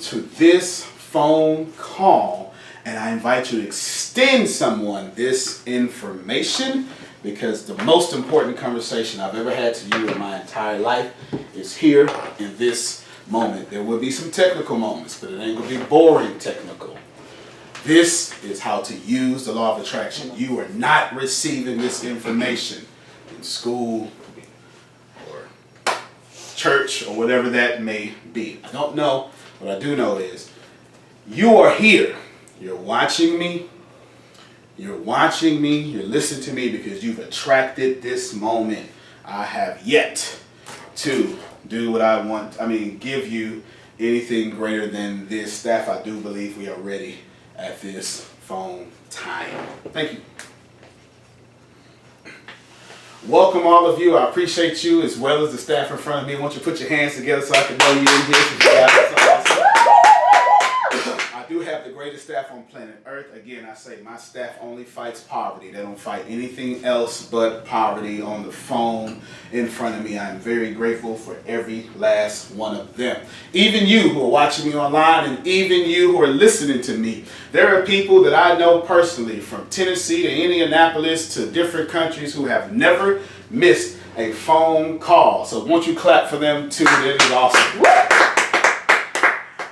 to this phone call, and I invite you to extend someone this information, because the most important conversation I've ever had to you in my entire life is here in this moment. There will be some technical moments, but it ain't gonna be boring technical. This is how to use the law of attraction. You are not receiving this information in school or church or whatever that may be. I don't know. What I do know is you are here. You're watching me. You're watching me. You're listening to me because you've attracted this moment. I have yet to do what I want. Give you anything greater than this. Staff, I do believe we are ready at this phone time. Thank you. Welcome all of you. I appreciate you as well as the staff in front of me. I want you to put your hands together so I can know you're in here. I do have the greatest staff on planet Earth. Again, I say my staff only fights poverty. They don't fight anything else but poverty on the phone in front of me. I'm very grateful for every last one of them. Even you who are watching me online, and even you who are listening to me. There are people that I know personally from Tennessee to Indianapolis to different countries who have never missed a phone call. So won't you clap for them too? That is awesome.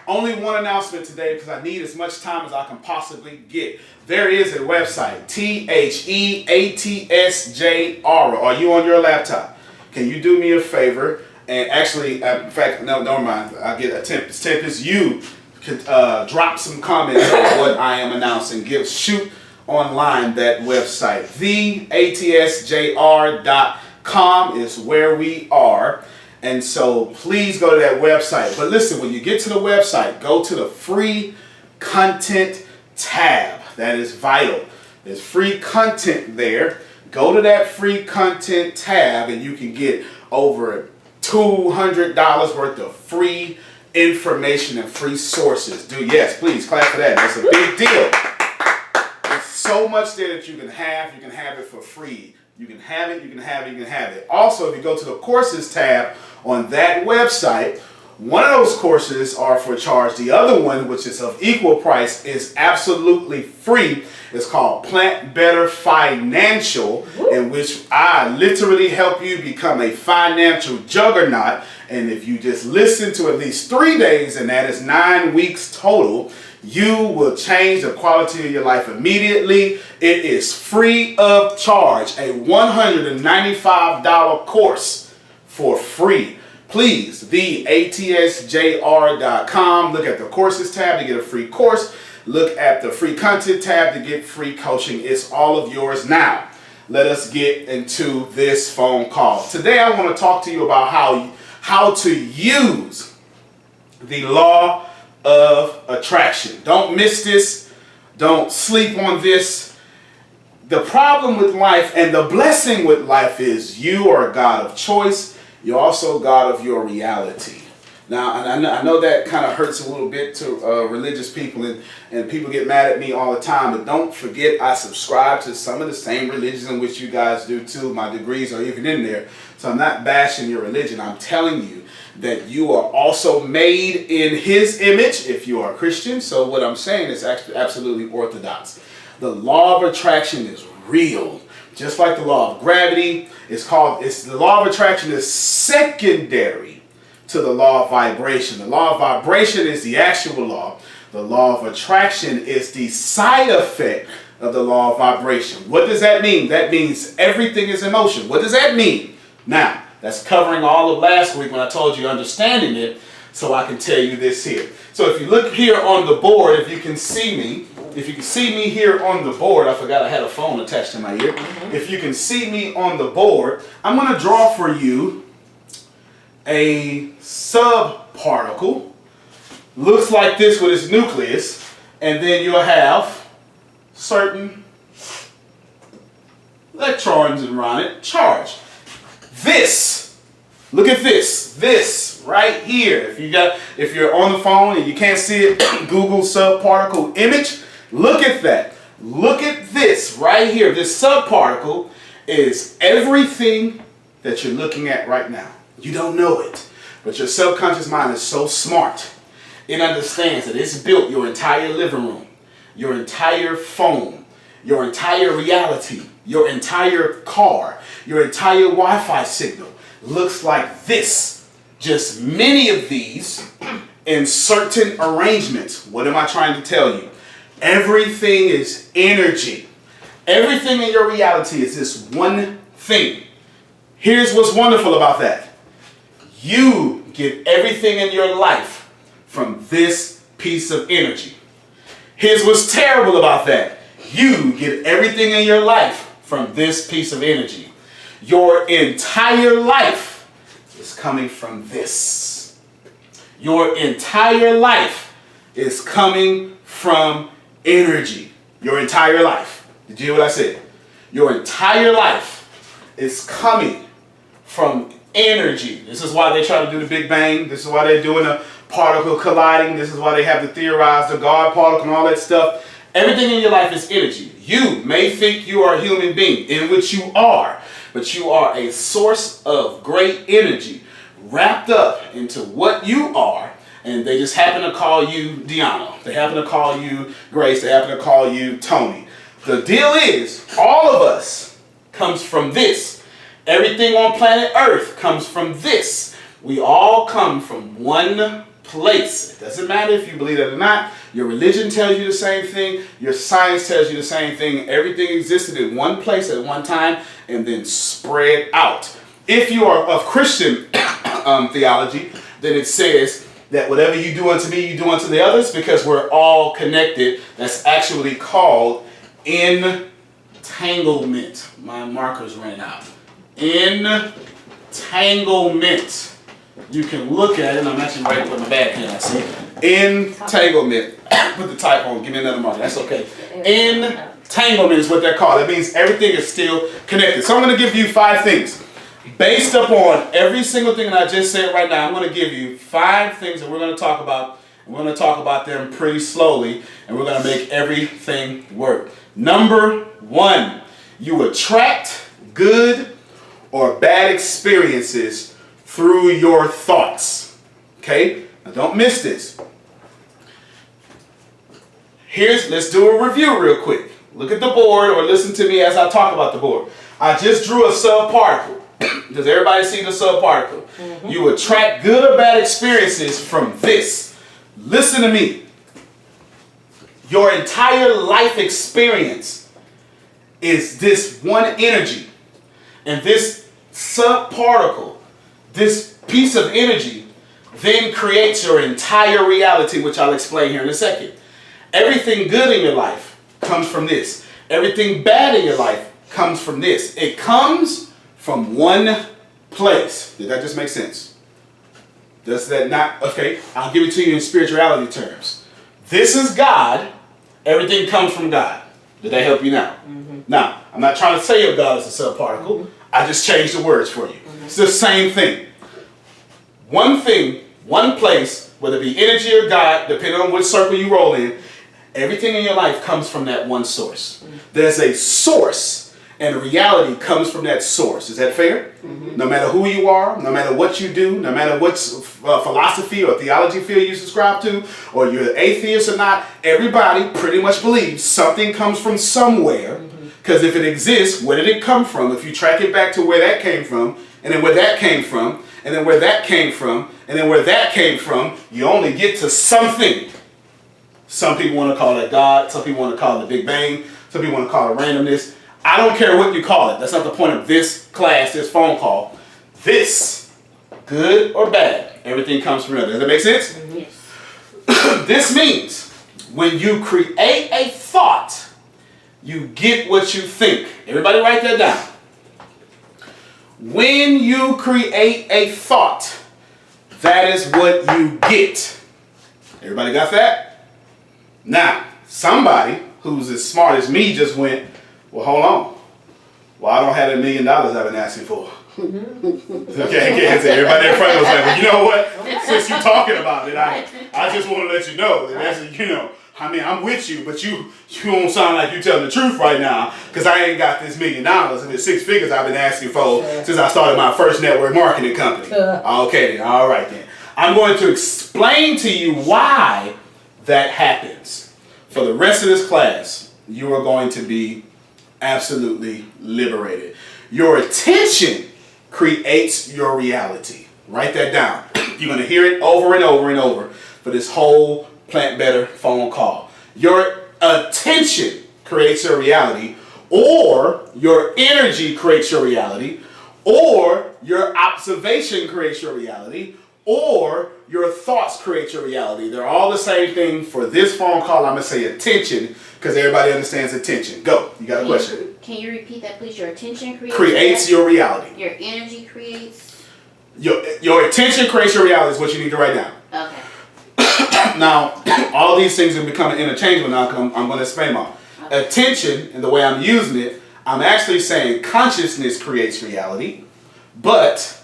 Only one announcement today because I need as much time as I can possibly get. There is a website, THEATSJR. Are you on your laptop? Can you do me a favor? And actually, in fact, no, never mind. I'll get a tip. The tip is you could drop some comments on what I am announcing. Shoot online that website. TheATSJR.com is where we are. And so please go to that website. But listen, when you get to the website, go to the free content tab. That is vital. There's free content there. Go to that free content tab and you can get over $200 worth of free information and free sources. Yes, please clap for that. That's a big deal. There's so much there that you can have. You can have it for free. You can have it, you can have it, you can have it. Also, if you go to the courses tab on that website, one of those courses are for charge. The other one, which is of equal price, is absolutely free. It's called Plant Better Financial, in which I literally help you become a financial juggernaut. And if you just listen to at least 3 days, and that is 9 weeks total, you will change the quality of your life immediately. It is free of charge. A $195 course for free. Please, theatsjr.com. Look at the courses tab to get a free course. Look at the free content tab to get free coaching. It's all of yours now. Let us get into this phone call. Today I want to talk to you about how to use the law of attraction. Don't miss this. Don't sleep on this. The problem with life and the blessing with life is you are a God of choice. You're also God of your reality. Now, I know that kind of hurts a little bit to religious people, and people get mad at me all the time, but don't forget I subscribe to some of the same religions in which you guys do too. My degrees are even in there. So I'm not bashing your religion. I'm telling you that you are also made in His image if you are a Christian. So what I'm saying is actually absolutely orthodox. The law of attraction is real. Just like the law of gravity, the law of attraction is secondary to the law of vibration. The law of vibration is the actual law. The law of attraction is the side effect of the law of vibration. What does that mean? That means everything is in motion. What does that mean? Now, that's covering all of last week when I told you understanding it, so I can tell you this here. So if you look here on the board, if you can see me here on the board, I forgot I had a phone attached to my ear. If you can see me on the board, I'm going to draw for you a subparticle. Looks like this with its nucleus, and then you'll have certain electrons around it, charge. This, look at this right here. If you're on the phone and you can't see it, Google subparticle image. Look at that. Look at this right here. This subparticle is everything that you're looking at right now. You don't know it, but your subconscious mind is so smart It understands that it's built your entire living room, your entire phone, your entire reality, your entire car, your entire Wi-Fi signal looks like this. Just many of these in certain arrangements. What am I trying to tell you? Everything is energy. Everything in your reality is this one thing. Here's what's wonderful about that. You get everything in your life from this piece of energy. Here's what's terrible about that. You get everything in your life from this piece of energy. Your entire life is coming from this. Your entire life is coming from energy. Your entire life. Did you hear what I said? Your entire life is coming from energy. This is why they try to do the Big Bang. This is why they're doing the particle colliding. This is why they have to theorize the God particle and all that stuff. Everything in your life is energy. You may think you are a human being, in which you are, but you are a source of great energy wrapped up into what you are, and they just happen to call you Deanna. They happen to call you Grace. They happen to call you Tony. The deal is, all of us comes from this. Everything on planet Earth comes from this. We all come from one place. It doesn't matter if you believe it or not. Your religion tells you the same thing. Your science tells you the same thing. Everything existed in one place at one time and then spread out. If you are of Christian theology, then it says that whatever you do unto me, you do unto the others, because we're all connected. That's actually called entanglement. My marker's ran out. Entanglement. You can look at it, and I'm actually writing with my bad hand, I see. Entanglement. Put the type on, give me another marker, that's okay. Entanglement is what they're called. That means everything is still connected. So I'm going to give you 5 things. Based upon every single thing that I just said right now, I'm going to give you 5 things that we're going to talk about. We're going to talk about them pretty slowly, and we're going to make everything work. Number 1, you attract good or bad experiences through your thoughts. Okay? Now don't miss this. Let's do a review real quick. Look at the board or listen to me as I talk about the board. I just drew a subparticle. Does everybody see the subparticle? Mm-hmm. You attract good or bad experiences from this. Listen to me. Your entire life experience is this one energy. And this subparticle, this piece of energy, then creates your entire reality, which I'll explain here in a second. Everything good in your life comes from this. Everything bad in your life comes from this. It comes from one place. Did that just make sense? Does that not? Okay, I'll give it to you in spirituality terms. This is God. Everything comes from God. Did that help you now? Mm-hmm. Now, I'm not trying to say of God as a subparticle. Mm-hmm. I just changed the words for you. Mm-hmm. It's the same thing. One thing, one place, whether it be energy or God, depending on which circle you roll in, everything in your life comes from that one source. Mm-hmm. There's a source, and reality comes from that source. Is that fair? Mm-hmm. No matter who you are, no matter what you do, no matter what philosophy or theology field you subscribe to, or you're atheist or not, everybody pretty much believes something comes from somewhere. Because if it exists, where did it come from? If you track it back to where that came from, and then where that came from, and then where that came from, and then where that came from, you only get to something. Some people want to call it God. Some people want to call it the Big Bang. Some people want to call it randomness. I don't care what you call it. That's not the point of this class, this phone call. This, good or bad, everything comes from another. Does that make sense? Yes. This means when you create a thought, you get what you think. Everybody write that down. When you create a thought, that is what you get. Everybody got that? Now, somebody who's as smart as me just went, well, hold on. Well, I don't have $1 million I've been asking for. Okay, so everybody in front of us like, well, you know what? Since you're talking about it, I just want to let you know that that's, I mean, I'm with you, but you don't sound like you're telling the truth right now, because I ain't got this $1 million and the 6 figures I've been asking for since I started my first network marketing company. Okay, then, all right then. I'm going to explain to you why that happens. For the rest of this class, you are going to be absolutely liberated. Your attention creates your reality. Write that down. You're going to hear it over and over and over for this whole Plant Better phone call. Your attention creates your reality, or your energy creates your reality, or your observation creates your reality, or your thoughts create your reality. They're all the same thing. For this phone call, I'm going to say attention, because everybody understands attention. Go. You got a question? Can you repeat that, please? Your attention creates your reality. Your energy creates? Your attention creates your reality is what you need to write down. Okay. Now, all these things are becoming interchangeable now. I'm going to explain them all. Okay. Attention, and the way I'm using it, I'm actually saying consciousness creates reality, but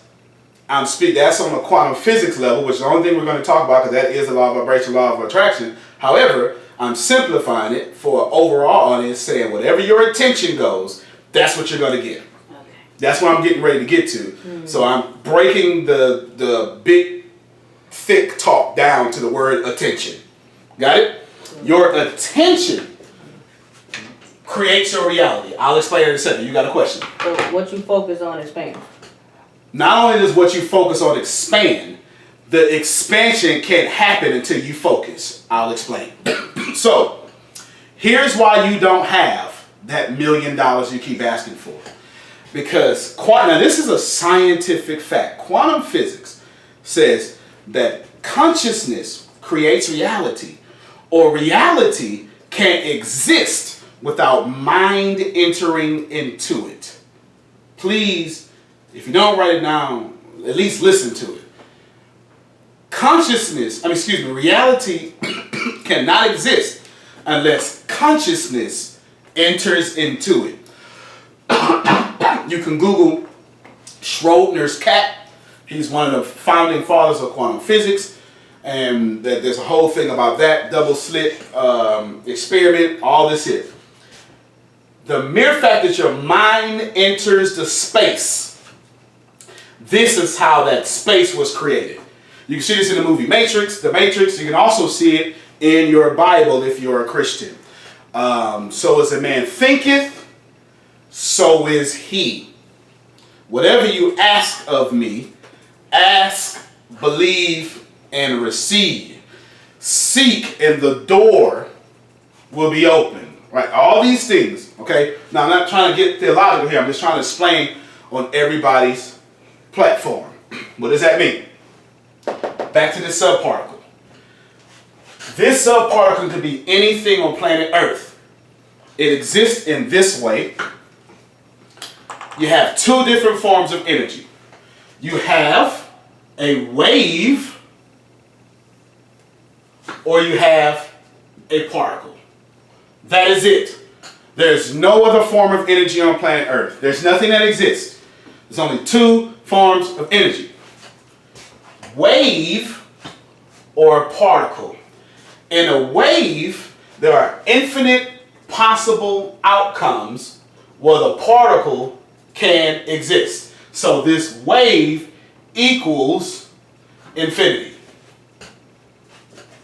I'm speaking, that's on a quantum physics level, which is the only thing we're going to talk about, because that is the law of vibration, law of attraction. However, I'm simplifying it for an overall audience, saying whatever your attention goes, that's what you're going to get. Okay. That's what I'm getting ready to get to. Mm-hmm. So I'm breaking the big, thick talk down to the word attention. Got it? Mm-hmm. Your attention creates your reality. I'll explain it in a second. You got a question? So what you focus on expands. Not only does what you focus on expand, the expansion can't happen until you focus. I'll explain. So, here's why you don't have that $1 million you keep asking for. Because, now this is a scientific fact. Quantum physics says that consciousness creates reality, or reality can't exist without mind entering into it. Please, if you don't write it down, at least listen to it. Reality cannot exist unless consciousness enters into it. You can Google Schrodinger's cat. He's one of the founding fathers of quantum physics, and there's a whole thing about that double slit experiment, all this here. The mere fact that your mind enters the space, this is how that space was created. You can see this in the movie Matrix, The Matrix. You can also see it in your Bible if you're a Christian. So as a man thinketh, so is he. Whatever you ask of me, ask, believe, and receive. Seek, and the door will be open. Right? All these things. Okay? Now, I'm not trying to get theological here. I'm just trying to explain on everybody's platform. What does that mean? Back to the subparticle. This subparticle could be anything on planet Earth. It exists in this way. You have two different forms of energy. You have a wave, or you have a particle. That is it. There's no other form of energy on planet Earth. There's nothing that exists. There's only two forms of energy. Wave or particle. In a wave, there are infinite possible outcomes where the particle can exist. So this wave equals infinity.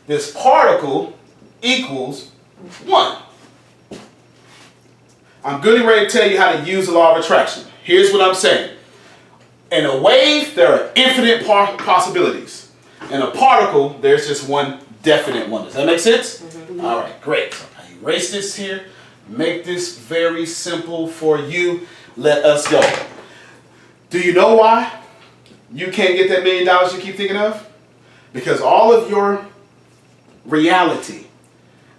This particle equals 1. I'm getting ready to tell you how to use the law of attraction. Here's what I'm saying. In a wave, there are infinite possibilities. In a particle, there's just one definite one. Does that make sense? Mm-hmm. All right, great. So I erase this here. Make this very simple for you. Let us go. Do you know why you can't get that $1 million you keep thinking of? Because all of your reality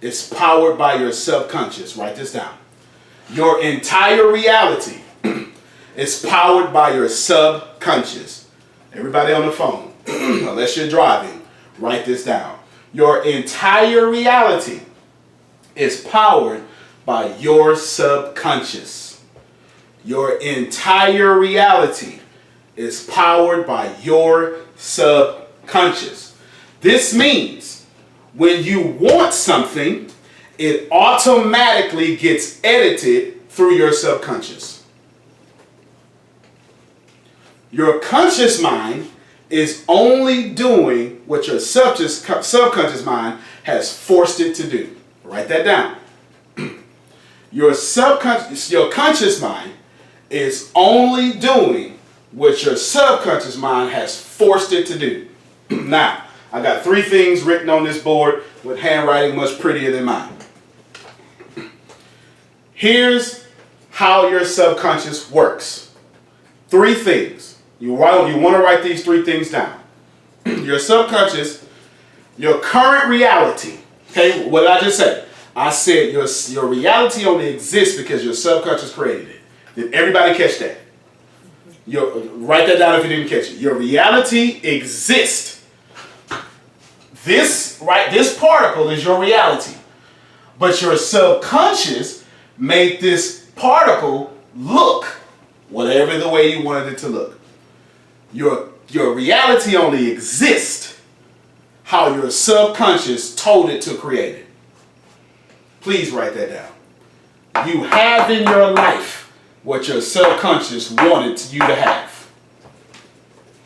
is powered by your subconscious. Write this down. Your entire reality is powered by your subconscious. Everybody on the phone, unless you're driving, write this down. Your entire reality is powered by your subconscious. Your entire reality is powered by your subconscious. This means when you want something, it automatically gets edited through your subconscious. Your conscious mind is only doing what your subconscious mind has forced it to do. Write that down. Your conscious mind is only doing what your subconscious mind has forced it to do. Now, I got 3 things written on this board with handwriting much prettier than mine. Here's how your subconscious works. 3 things. You want to write these 3 things down. Your subconscious, your current reality. Okay, what did I just say? I said your reality only exists because your subconscious created it. Did everybody catch that? Write that down if you didn't catch it. Your reality exists. This particle is your reality. But your subconscious made this particle look whatever the way you wanted it to look. Your reality only exists how your subconscious told it to create it. Please write that down. You have in your life what your subconscious wanted you to have.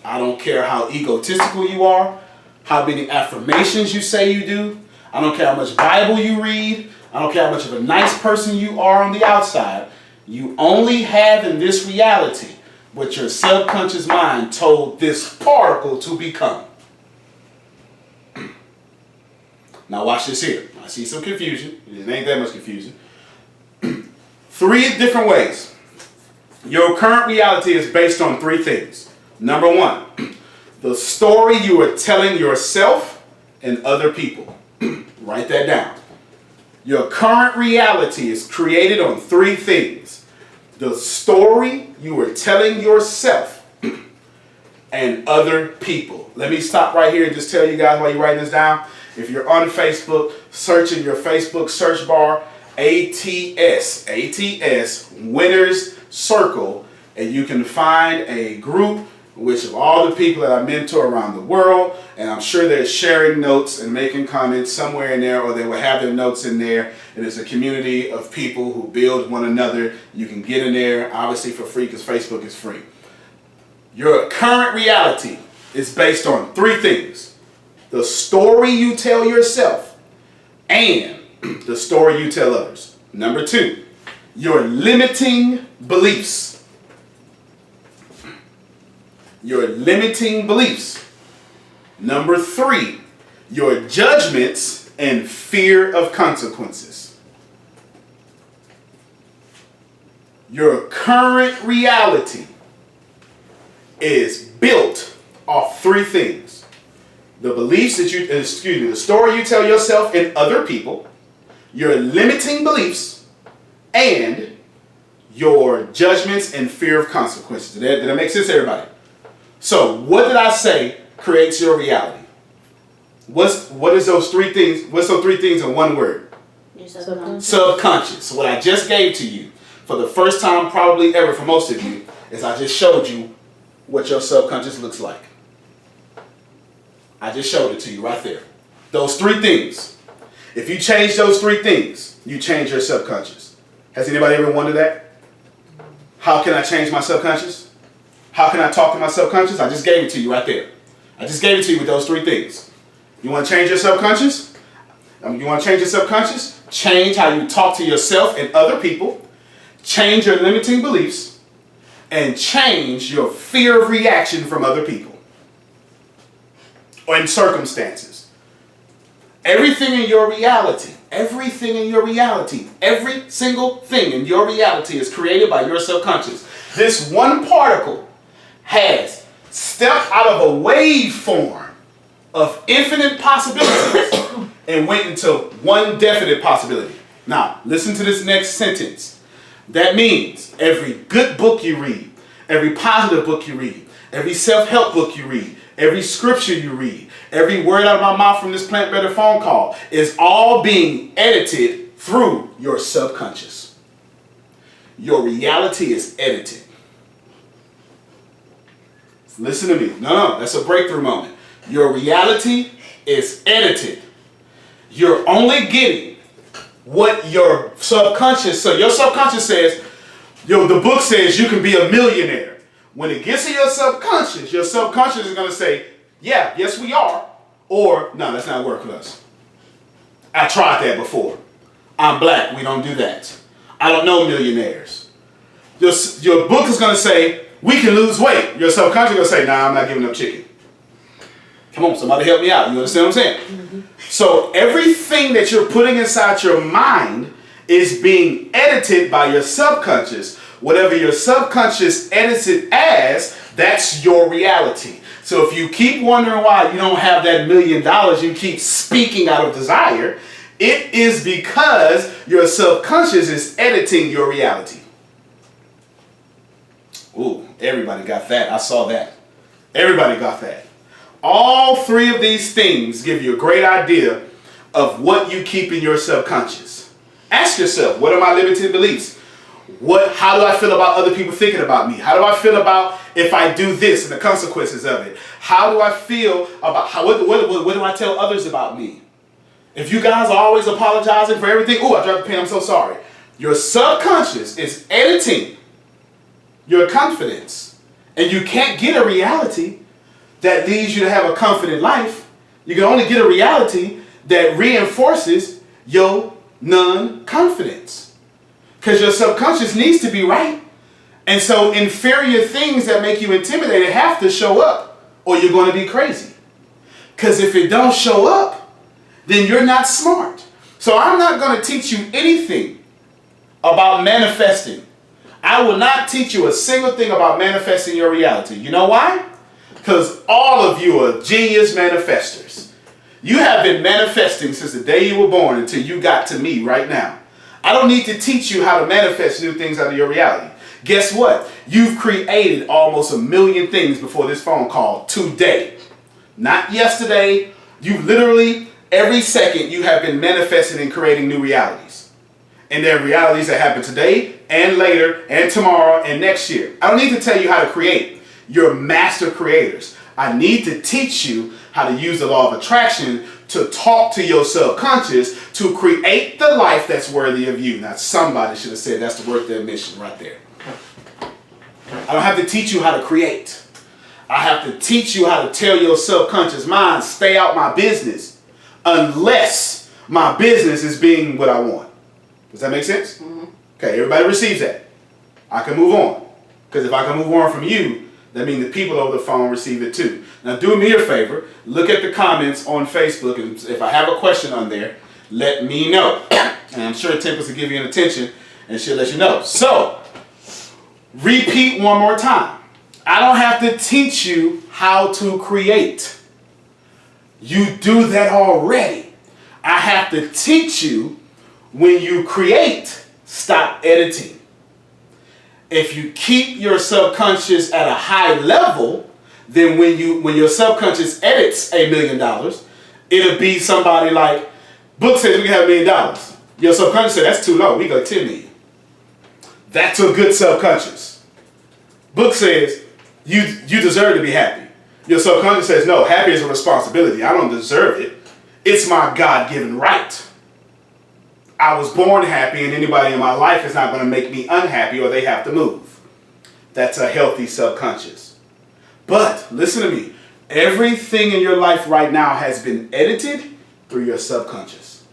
I don't care how egotistical you are, how many affirmations you say you do. I don't care how much Bible you read. I don't care how much of a nice person you are on the outside. You only have in this reality what your subconscious mind told this particle to become. Now watch this here. I see some confusion. It ain't that much confusion. 3 different ways. Your current reality is based on 3 things. Number 1, the story you are telling yourself and other people. Write that down. Your current reality is created on 3 things. The story you are telling yourself and other people. Let me stop right here and just tell you guys while you're writing this down. If you're on Facebook, search in your Facebook search bar ATS, Winners Circle, and you can find a group which of all the people that I mentor around the world, and I'm sure they're sharing notes and making comments somewhere in there, or they will have their notes in there. It is a community of people who build one another. You can get in there, obviously for free, because Facebook is free. Your current reality is based on 3 things. The story you tell yourself and the story you tell others. Number 2, your limiting beliefs. Your limiting beliefs. Number 3, your judgments and fear of consequences. Your current reality is built off 3 things. The beliefs that the story you tell yourself and other people, your limiting beliefs, and your judgments and fear of consequences. Did that make sense to everybody? So, what did I say creates your reality? What is those 3 things? What's those 3 things in one word? Your subconscious. Subconscious. So what I just gave to you, for the first time probably ever for most of you, is I just showed you what your subconscious looks like. I just showed it to you right there. Those 3 things. If you change those 3 things, you change your subconscious. Has anybody ever wondered that? How can I change my subconscious? How can I talk to my subconscious? I just gave it to you right there. I just gave it to you with those 3 things. You want to change your subconscious? You want to change your subconscious? Change how you talk to yourself and other people. Change your limiting beliefs. And change your fear of reaction from other people. Or in circumstances. Everything in your reality, every single thing in your reality is created by your subconscious. This one particle has stepped out of a waveform of infinite possibilities and went into one definite possibility. Now, listen to this next sentence. That means every good book you read, every positive book you read, every self-help book you read, every scripture you read, every word out of my mouth from this Plant Better phone call is all being edited through your subconscious. Your reality is edited. Listen to me. No, that's a breakthrough moment. Your reality is edited. You're only getting what your subconscious, so your subconscious says, the book says you can be a millionaire. When it gets to your subconscious is going to say, yeah, yes we are, or no, that's not working for us. I tried that before. I'm black, we don't do that. I don't know millionaires. Your book is going to say, we can lose weight. Your subconscious is going to say, nah, I'm not giving up chicken. Come on, somebody help me out. You understand what I'm saying? Mm-hmm. So everything that you're putting inside your mind is being edited by your subconscious. Whatever your subconscious edits it as, that's your reality. So if you keep wondering why you don't have that $1 million, you keep speaking out of desire, it is because your subconscious is editing your reality. Ooh, everybody got that. I saw that. Everybody got that. All three of these things give you a great idea of what you keep in your subconscious. Ask yourself, what are my limited beliefs? How do I feel about other people thinking about me? How do I feel about if I do this and the consequences of it? How do I feel about what do I tell others about me? If you guys are always apologizing for everything, oh, I dropped the pen, I'm so sorry. Your subconscious is editing your confidence. And you can't get a reality that leads you to have a confident life. You can only get a reality that reinforces your non-confidence. Because your subconscious needs to be right. And so inferior things that make you intimidated have to show up or you're going to be crazy. Because if it don't show up, then you're not smart. So I'm not going to teach you anything about manifesting. I will not teach you a single thing about manifesting your reality. You know why? Because all of you are genius manifestors. You have been manifesting since the day you were born until you got to me right now. I don't need to teach you how to manifest new things out of your reality. Guess what? You've created almost 1 million things before this phone call today. Not yesterday. You literally, every second, you have been manifesting and creating new realities. And there are realities that happen today and later and tomorrow and next year. I don't need to tell you how to create. You're master creators. I need to teach you how to use the law of attraction to talk to your subconscious to create the life that's worthy of you. Now, somebody should have said that's the work their mission right there. I don't have to teach you how to create. I have to teach you how to tell your subconscious mind, stay out my business unless my business is being what I want. Does that make sense? Mm-hmm. Okay, everybody receives that. I can move on. Because if I can move on from you, that means the people over the phone receive it too. Now do me a favor, look at the comments on Facebook, and if I have a question on there, let me know. And I'm sure Tempest will give you an attention and she'll let you know. So, repeat one more time. I don't have to teach you how to create. You do that already. I have to teach you when you create, stop editing. If you keep your subconscious at a high level, then when your subconscious edits $1 million, it'll be somebody like, book says we can have $1 million. Your subconscious says that's too low, we go 10 million. That's a good subconscious. Book says you deserve to be happy. Your subconscious says no, happy is a responsibility. I don't deserve it. It's my God-given right. I was born happy, and anybody in my life is not going to make me unhappy or they have to move. That's a healthy subconscious. But listen to me. Everything in your life right now has been edited through your subconscious.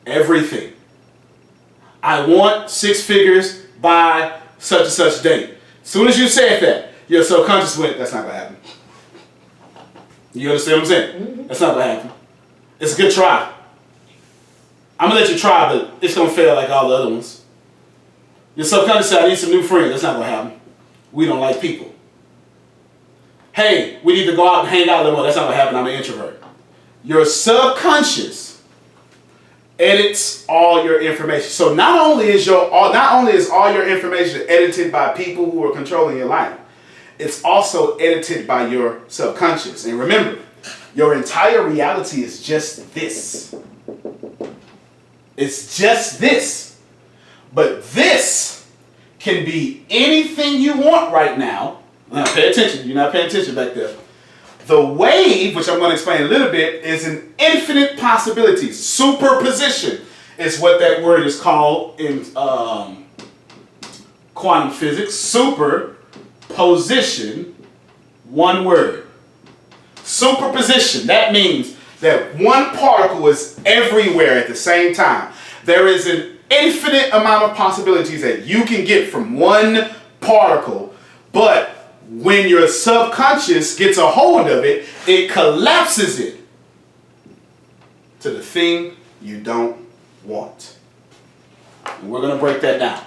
Everything. I want 6 figures by such and such date. As soon as you said that, your subconscious went, that's not going to happen. You understand what I'm saying? Mm-hmm. That's not going to happen. It's a good try. I'm going to let you try, but it's going to fail like all the other ones. Your subconscious said, I need some new friends. That's not going to happen. We don't like people. Hey, we need to go out and hang out a little more. That's not going to happen. I'm an introvert. Your subconscious edits all your information. So not only is all your information edited by people who are controlling your life, it's also edited by your subconscious. And remember, your entire reality is just this. It's just this. But this can be anything you want right now. Now pay attention. You're not paying attention back there. The wave, which I'm going to explain a little bit, is an infinite possibility. Superposition is what that word is called in quantum physics. Superposition. Position, one word. Superposition, that means that one particle is everywhere at the same time. There is an infinite amount of possibilities that you can get from one particle, but when your subconscious gets a hold of it, it collapses it to the thing you don't want. And we're going to break that down.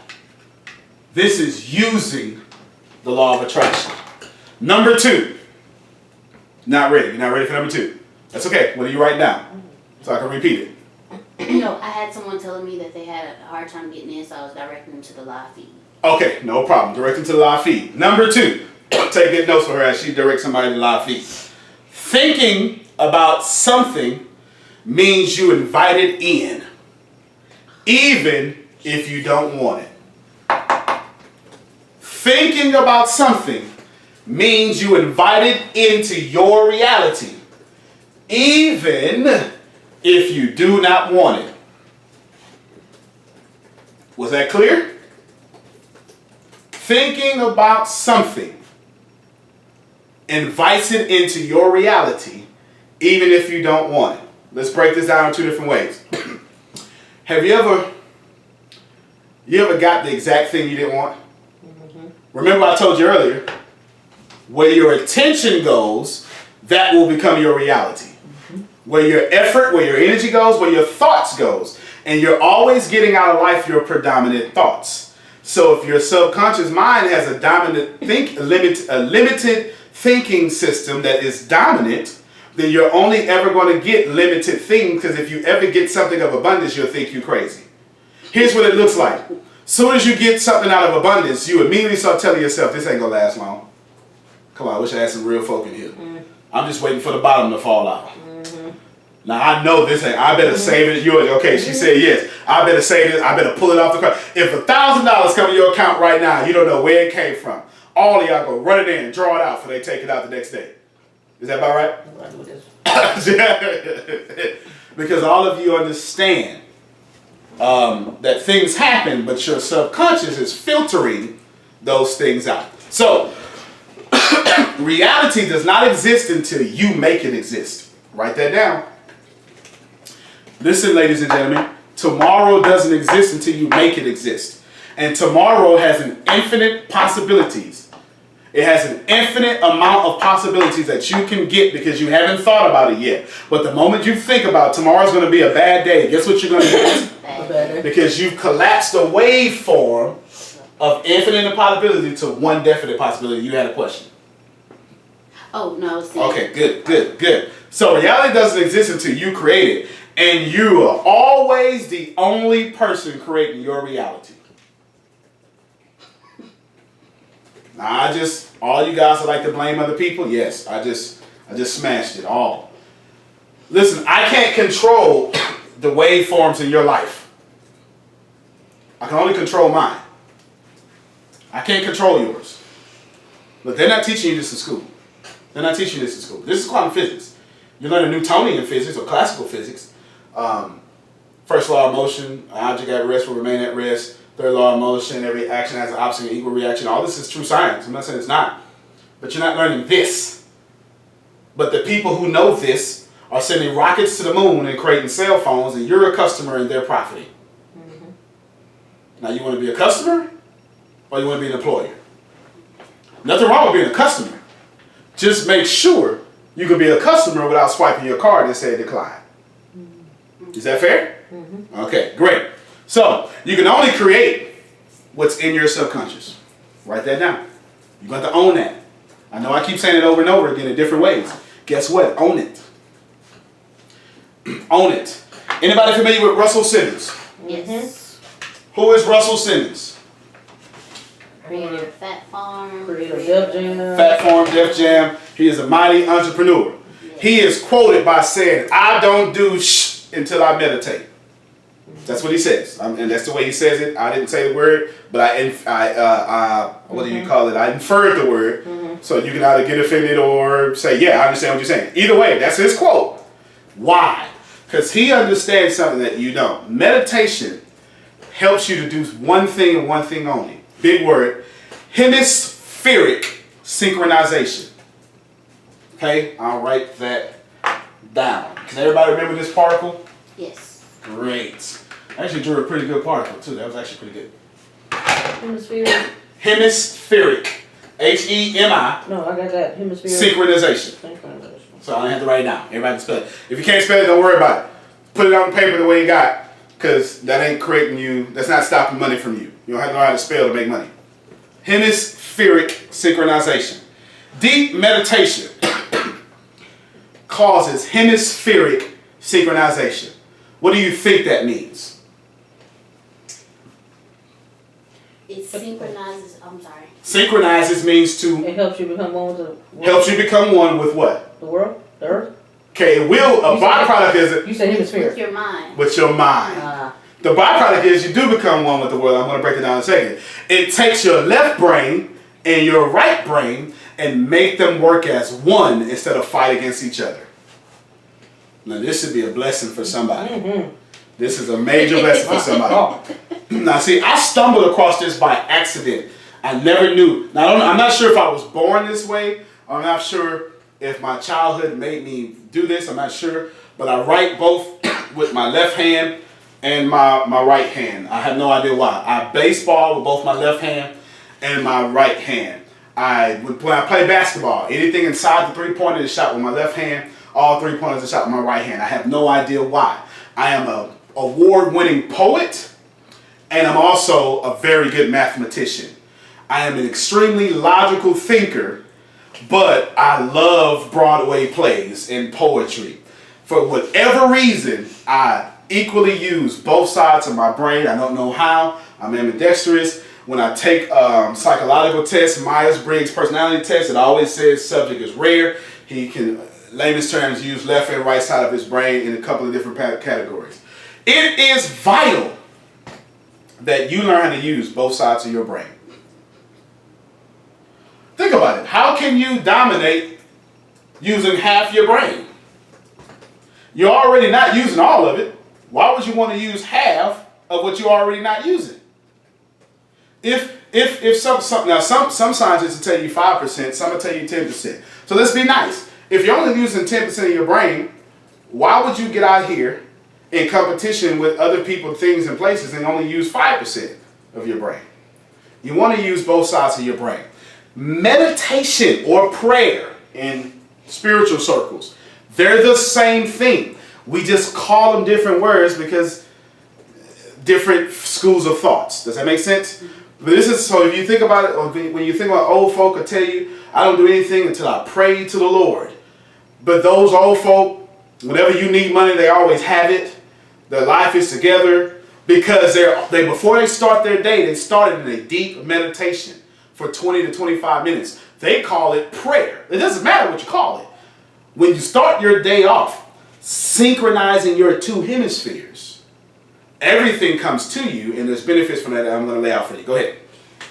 This is using the law of attraction. Number 2. Not ready. You're not ready for number 2. That's okay. What are you writing down? So I can repeat it. I had someone telling me that they had a hard time getting in, so I was directing them to the live feed. Okay, no problem. Direct them to the live feed. Number 2. Take good notes for her as she directs somebody to the live feed. Thinking about something means you invite it in, even if you don't want it. Thinking about something means you invite it into your reality, even if you do not want it. Was that clear? Thinking about something invites it into your reality, even if you don't want it. Let's break this down in 2 different ways. Have you ever got the exact thing you didn't want? Remember I told you earlier, where your attention goes, that will become your reality. Where your effort, where your energy goes, where your thoughts goes. And you're always getting out of life your predominant thoughts. So if your subconscious mind has a limited thinking system that is dominant, then you're only ever going to get limited things, because if you ever get something of abundance, you'll think you're crazy. Here's what it looks like. As soon as you get something out of abundance, you immediately start telling yourself, this ain't going to last long. Come on, I wish I had some real folk in here. I'm just waiting for the bottom to fall out. Now I know this ain't, I better save it. Yours. Okay, she said yes. I better save it. I better pull it off the card. If $1,000 come to your account right now, you don't know where it came from. All of y'all go run it in, draw it out before they take it out the next day. Is that about right? Because all of you understand that things happen, but your subconscious is filtering those things out. So, reality does not exist until you make it exist. Write that down. Listen, ladies and gentlemen, tomorrow doesn't exist until you make it exist. And tomorrow has an infinite possibilities. It has an infinite amount of possibilities that you can get because you haven't thought about it yet. But the moment you think about tomorrow's going to be a bad day, guess what you're going to get? Because you've collapsed the waveform of infinite possibility to one definite possibility. You had a question. Oh, no. See. Okay, good. So reality doesn't exist until you create it. And you are always the only person creating your reality. Now, all you guys that like to blame other people, yes, I just smashed it all. Listen, I can't control the waveforms in your life. I can only control mine. I can't control yours. But they're not teaching you this in school. They're not teaching you this in school. This is quantum physics. You learn a Newtonian physics or classical physics. First law of motion, an object at rest will remain at rest. Third law of motion, every action has an opposite and equal reaction. All this is true science. I'm not saying it's not. But you're not learning this. But the people who know this are sending rockets to the moon and creating cell phones, and you're a customer and they're profiting. Now, you want to be a customer or you want to be an employer? Nothing wrong with being a customer. Just make sure you can be a customer without swiping your card and say decline. Is that fair? Okay, great. So, you can only create what's in your subconscious. Write that down. You've got to own that. I know I keep saying it over and over again in different ways. Guess what? Own it. Own it. Anybody familiar with Russell Simmons? Yes. Who is Russell Simmons? Creator of Fat Farm. Creator of Def Jam. Fat Farm, Def Jam. He is a mighty entrepreneur. Yes. He is quoted by saying, I don't do until I meditate. That's what he says, and that's the way he says it. I didn't say the word, but what do you call it? I inferred the word, so you can either get offended or say, yeah, I understand what you're saying. Either way, that's his quote. Why? Because he understands something that you don't. Meditation helps you to do one thing and one thing only. Big word. Hemispheric synchronization. Okay, I'll write that down. Can everybody remember this particle? Yes. Great. I actually drew a pretty good particle too. That was actually pretty good. Hemisphere. Hemispheric. H-E-M-I. No, I got that. Hemisphere. Synchronization. Synchronization. So I don't have to write it down. Everybody can spell it. If you can't spell it, don't worry about it. Put it on paper the way you got, because that ain't creating you, that's not stopping money from you. You don't have to know how to spell to make money. Hemispheric synchronization. Deep meditation causes hemispheric synchronization. What do you think that means? It synchronizes. I'm sorry. Synchronizes means to It helps you become one with the world. helps you become one with what? The world? The earth? Okay, it will, a You said- byproduct is it You said hemisphere. With your mind. with your mind. Ah. The byproduct is you do become one with the world. I'm going to break it down in a second. It takes your left brain and your right brain and make them work as one instead of fight against each other. Now this should be a blessing for somebody. Mm-hmm. This is a major blessing for somebody. Oh. Now see, I stumbled across this by accident. I never knew. Now I'm not sure if I was born this way. I'm not sure if my childhood made me do this. I'm not sure. But I write both with my left hand and my right hand. I have no idea why. I baseball with both my left hand and my right hand. When I play basketball, anything inside the three-pointer is shot with my left hand. All three-pointers are shot with my right hand. I have no idea why. I am an award-winning poet, and I'm also a very good mathematician. I am an extremely logical thinker, but I love Broadway plays and poetry. For whatever reason, I equally use both sides of my brain. I don't know how. I'm ambidextrous. When I take psychological tests, Myers-Briggs personality test, it always says subject is rare. He can, layman's terms, use left and right side of his brain in a couple of different categories. It is vital that you learn how to use both sides of your brain. Think about it. How can you dominate using half your brain? You're already not using all of it. Why would you want to use half of what you're already not using? Some scientists will tell you 5%, some will tell you 10%. So let's be nice. If you're only using 10% of your brain, why would you get out here in competition with other people, things, and places and only use 5% of your brain? You want to use both sides of your brain. Meditation or prayer in spiritual circles, they're the same thing. We just call them different words because different schools of thoughts. Does that make sense? But this is, so if you think about it, or when you think about old folk will tell you, I don't do anything until I pray to the Lord. But those old folk, whenever you need money, they always have it. Their life is together because they before they start their day, they started in a deep meditation for 20 to 25 minutes. They call it prayer. It doesn't matter what you call it. When you start your day off, synchronizing your two hemispheres, everything comes to you, and there's benefits from that I'm going to lay out for you. Go ahead.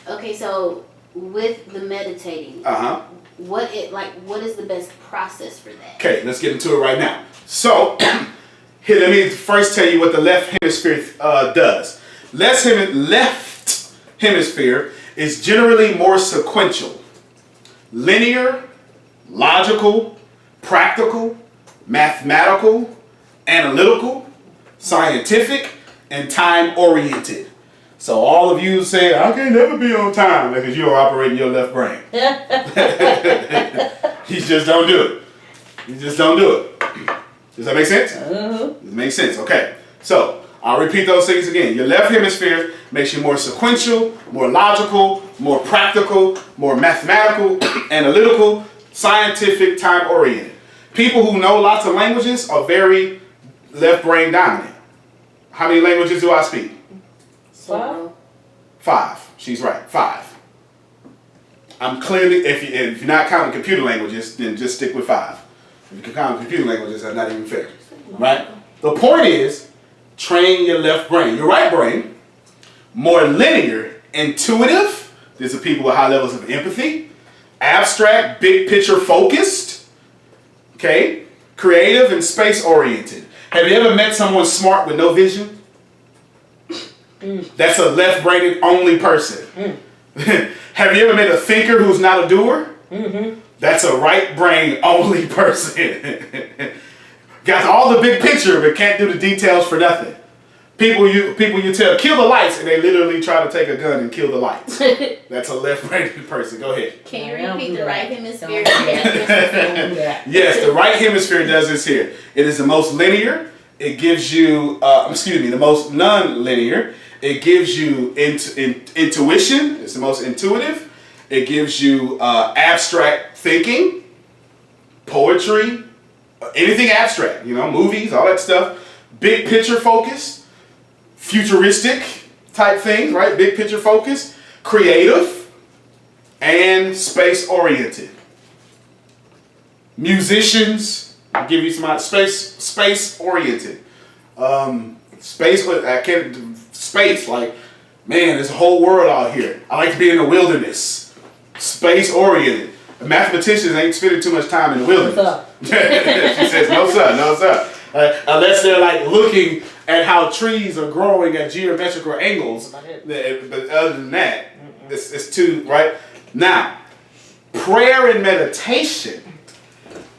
Okay, so with the meditating, what is the best process for that? Okay, let's get into it right now. So, here, let me first tell you what the left hemisphere does. Left hemisphere is generally more sequential, linear, logical, practical, mathematical, analytical, scientific, and time-oriented. So all of you say, I can never be on time because you're operating your left brain. You just don't do it. You just don't do it. Does that make sense? It makes sense. Okay. So I'll repeat those things again. Your left hemisphere makes you more sequential, more logical, more practical, more mathematical, analytical, scientific, time-oriented. People who know lots of languages are very left brain dominant. How many languages do I speak? 5. She's right. 5. I'm clearly, if you're not counting computer languages, then just stick with 5. If you can count computer languages, that's not even fair. Right? The point is, train your left brain. Your right brain, more linear, intuitive. These are people with high levels of empathy. Abstract, big picture focused. Okay? Creative and space oriented. Have you ever met someone smart with no vision? That's a left-brained only person. Have you ever met a thinker who's not a doer? That's a right brain only person. Got all the big picture, but can't do the details for nothing. People you tell, kill the lights, and they literally try to take a gun and kill the lights. That's a left-brained person. Go ahead. Can you repeat the right hemisphere? Yes, the right hemisphere does this here. It is the most linear. It gives you, the most non-linear. It gives you intuition. It's the most intuitive. It gives you abstract thinking, poetry, anything abstract, movies, all that stuff. Big picture focus. Futuristic type things, right? Big picture focus, creative, and space oriented. Musicians, I'll give you some space oriented. Space, like, man, there's a whole world out here. I like to be in the wilderness. Space oriented. Mathematicians ain't spending too much time in the wilderness. She says, no sir. Unless they're like looking at how trees are growing at geometrical angles. But other than that, it's too, right? Now, prayer and meditation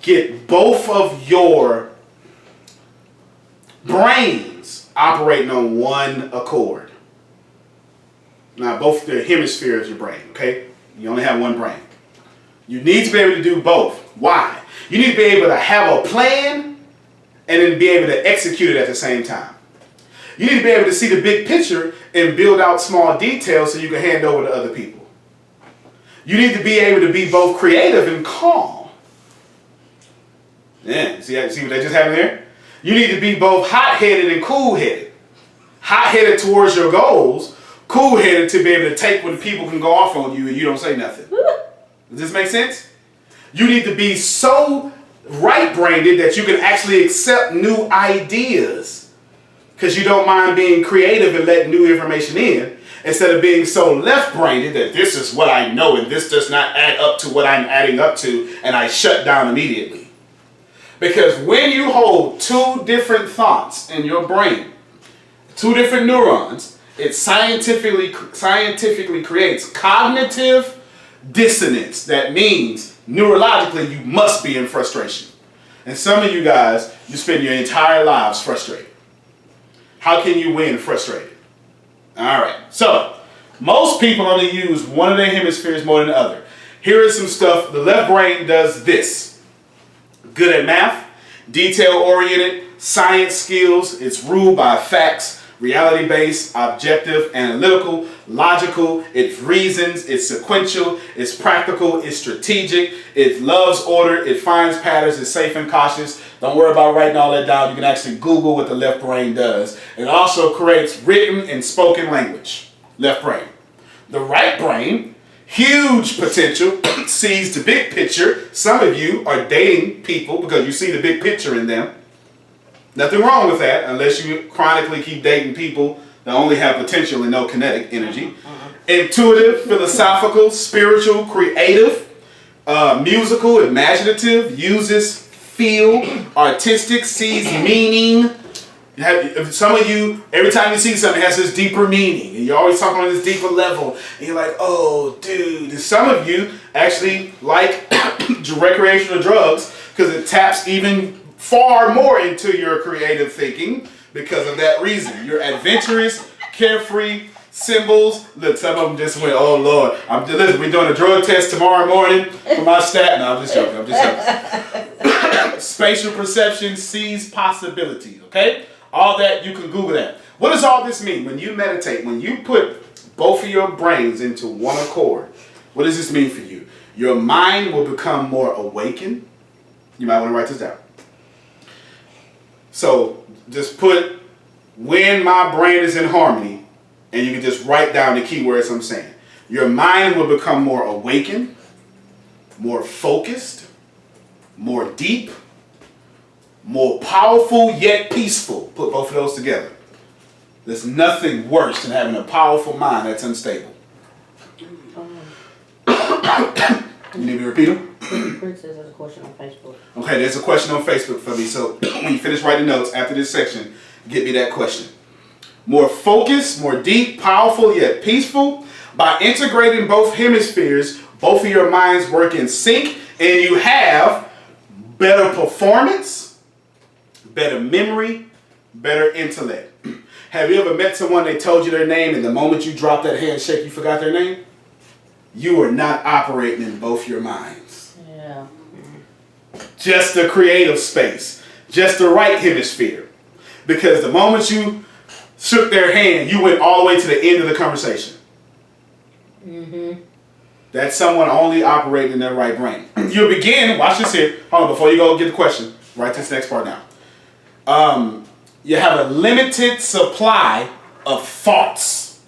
get both of your brains operating on one accord. Now, both the hemispheres of your brain, okay? You only have one brain. You need to be able to do both. Why? You need to be able to have a plan and then be able to execute it at the same time. You need to be able to see the big picture and build out small details so you can hand over to other people. You need to be able to be both creative and calm. Yeah, see what that just happened there? You need to be both hot-headed and cool-headed. Hot-headed towards your goals, cool-headed to be able to take when people can go off on you and you don't say nothing. Does this make sense? You need to be so right-brained that you can actually accept new ideas because you don't mind being creative and letting new information in instead of being so left-brained that this is what I know and this does not add up to what I'm adding up to and I shut down immediately. Because when you hold two different thoughts in your brain, two different neurons, it scientifically creates cognitive dissonance. That means neurologically you must be in frustration. And some of you guys, you spend your entire lives frustrated. How can you win frustrated? All right. So most people only use one of their hemispheres more than the other. Here is some stuff. The left brain does this. Good at math, detail-oriented, science skills. It's ruled by facts, reality-based, objective, analytical, logical. It reasons, it's sequential, it's practical, it's strategic, it loves order, it finds patterns, it's safe and cautious. Don't worry about writing all that down. You can actually Google what the left brain does. It also creates written and spoken language. Left brain. The right brain, huge potential, sees the big picture. Some of you are dating people because you see the big picture in them. Nothing wrong with that unless you chronically keep dating people that only have potential and no kinetic energy. Intuitive, philosophical, spiritual, creative, musical, imaginative, uses, feel, artistic, sees meaning. Some of you, every time you see something, it has this deeper meaning. And you're always talking on this deeper level. And you're like, oh, dude. And some of you actually like recreational drugs because it taps even far more into your creative thinking because of that reason. You're adventurous, carefree, symbols. Look, some of them just went, oh, Lord. Listen, we're doing a drug test tomorrow morning for my stat. No, I'm just joking. Spatial perception sees possibilities, okay? All that, you can Google that. What does all this mean? When you meditate, when you put both of your brains into one accord, what does this mean for you? Your mind will become more awakened. You might want to write this down. So just put when my brain is in harmony, and you can just write down the keywords I'm saying. Your mind will become more awakened, more focused, more deep, more powerful yet peaceful. Put both of those together. There's nothing worse than having a powerful mind that's unstable. You need me to repeat them? Prince says there's a question on Facebook. Okay, there's a question on Facebook for me. So when you finish writing notes after this section, get me that question. More focused, more deep, powerful, yet peaceful. By integrating both hemispheres, Both of your minds work in sync, and you have better performance, better memory, better intellect. Have you ever met someone, they told you their name, and the moment you dropped that handshake, you forgot their name? You are not operating in both your minds. Yeah. Just the creative space, just the right hemisphere. Because the moment you shook their hand, you went all the way to the end of the conversation. Mm-hmm. That's someone only operating in their right brain. You begin, watch this here. Hold on, before you go get the question, write this next part down. You have a limited supply of thoughts.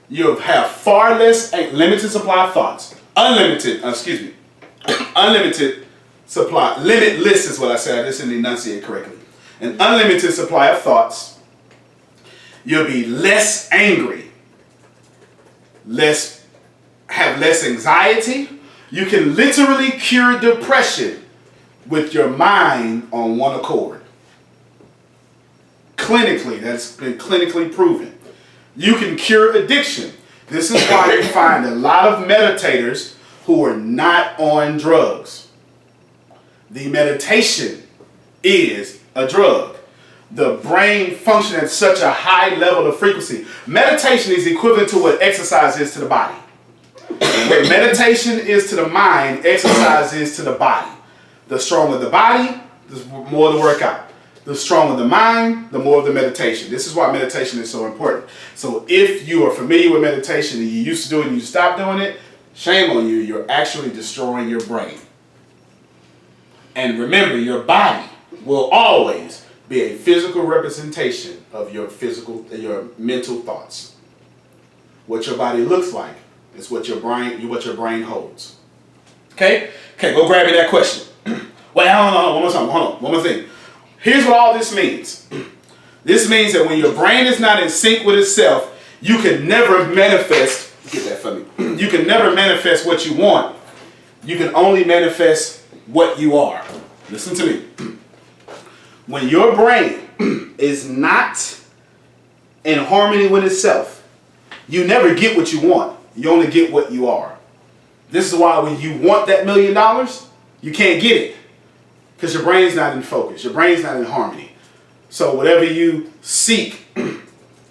You have far less, a limited supply of thoughts. Unlimited supply. Limitless is what I said. I just didn't enunciate correctly. An unlimited supply of thoughts. You'll be less angry. Have less anxiety. You can literally cure depression with your mind on one accord. Clinically, that's been clinically proven. You can cure addiction. This is why you find a lot of meditators who are not on drugs. The meditation is a drug. The brain functions at such a high level of frequency. Meditation is equivalent to what exercise is to the body. What meditation is to the mind, exercise is to the body. The stronger the body, the more the workout. The stronger the mind, the more of the meditation. This is why meditation is so important. So if you are familiar with meditation and you used to do it and you stop doing it, shame on you. You're actually destroying your brain. And remember, your body will always be a physical representation of your mental thoughts. What your body looks like is what your brain holds. Okay, go grab me that question. Wait, hold on, one more thing. Here's what all this means. This means that when your brain is not in sync with itself, you can never manifest, get that for me. You can never manifest what you want. You can only manifest what you are. Listen to me. When your brain is not in harmony with itself, you never get what you want. You only get what you are. This is why when you want that $1 million, you can't get it. Because your brain's not in focus. Your brain's not in harmony. So whatever you seek,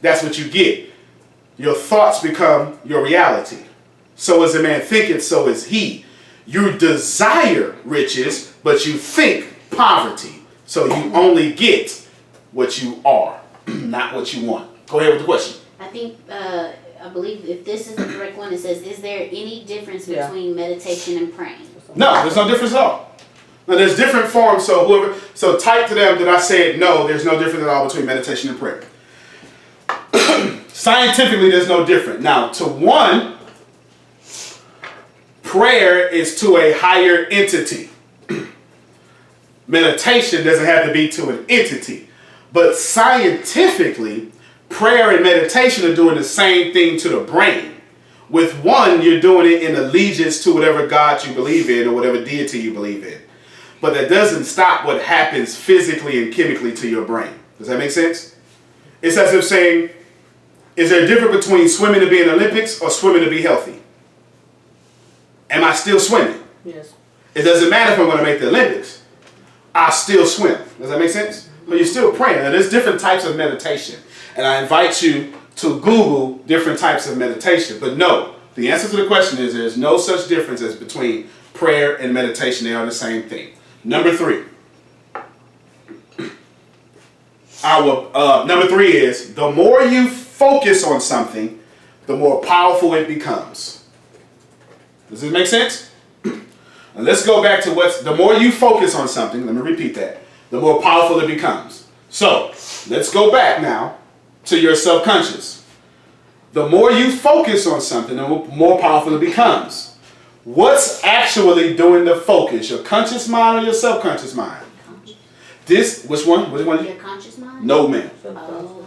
that's what you get. Your thoughts become your reality. So as a man thinketh, so is he. You desire riches, but you think poverty. So you only get what you are, not what you want. Go ahead with the question. I believe if this is the correct one, it says, is there any difference between meditation and praying? No, there's no difference at all. Now there's different forms, so type to them that I said no, there's no difference at all between meditation and prayer. Scientifically, there's no difference. Now, to one, prayer is to a higher entity. Meditation doesn't have to be to an entity. But scientifically, prayer and meditation are doing the same thing to the brain. With one, you're doing it in allegiance to whatever God you believe in or whatever deity you believe in. But that doesn't stop what happens physically and chemically to your brain. Does that make sense? It's as if saying, is there a difference between swimming to be in the Olympics or swimming to be healthy? Am I still swimming? Yes. It doesn't matter if I'm going to make the Olympics. I still swim. Does that make sense? But you're still praying. Now, there's different types of meditation. And I invite you to Google different types of meditation. But no, the answer to the question is there's no such difference as between prayer and meditation. They are the same thing. Number 3. Number 3 is the more you focus on something, the more powerful it becomes. Does this make sense? And let's go back to the more you focus on something, let me repeat that, the more powerful it becomes. So let's go back now to your subconscious. The more you focus on something, the more powerful it becomes. What's actually doing the focus? Your conscious mind or your subconscious mind? Which one? Your conscious mind? No, ma'am. Oh.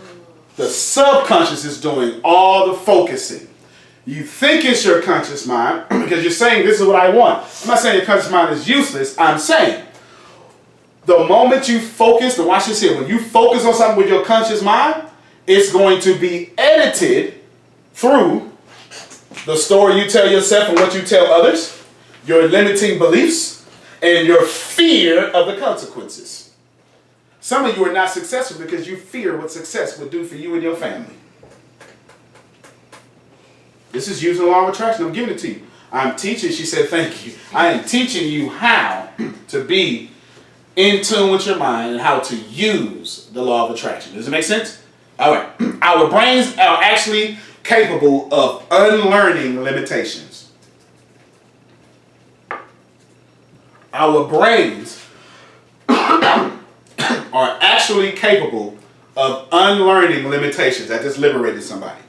The subconscious is doing all the focusing. You think it's your conscious mind because you're saying this is what I want. I'm not saying your conscious mind is useless. I'm saying the moment you focus, now watch this here, when you focus on something with your conscious mind, it's going to be edited through the story you tell yourself and what you tell others, your limiting beliefs, and your fear of the consequences. Some of you are not successful because you fear what success would do for you and your family. This is using the law of attraction. I'm giving it to you. I'm teaching, she said, thank you. I am teaching you how to be in tune with your mind and how to use the law of attraction. Does it make sense? All right. Our brains are actually capable of unlearning limitations. Our brains are actually capable of unlearning limitations. I just liberated somebody.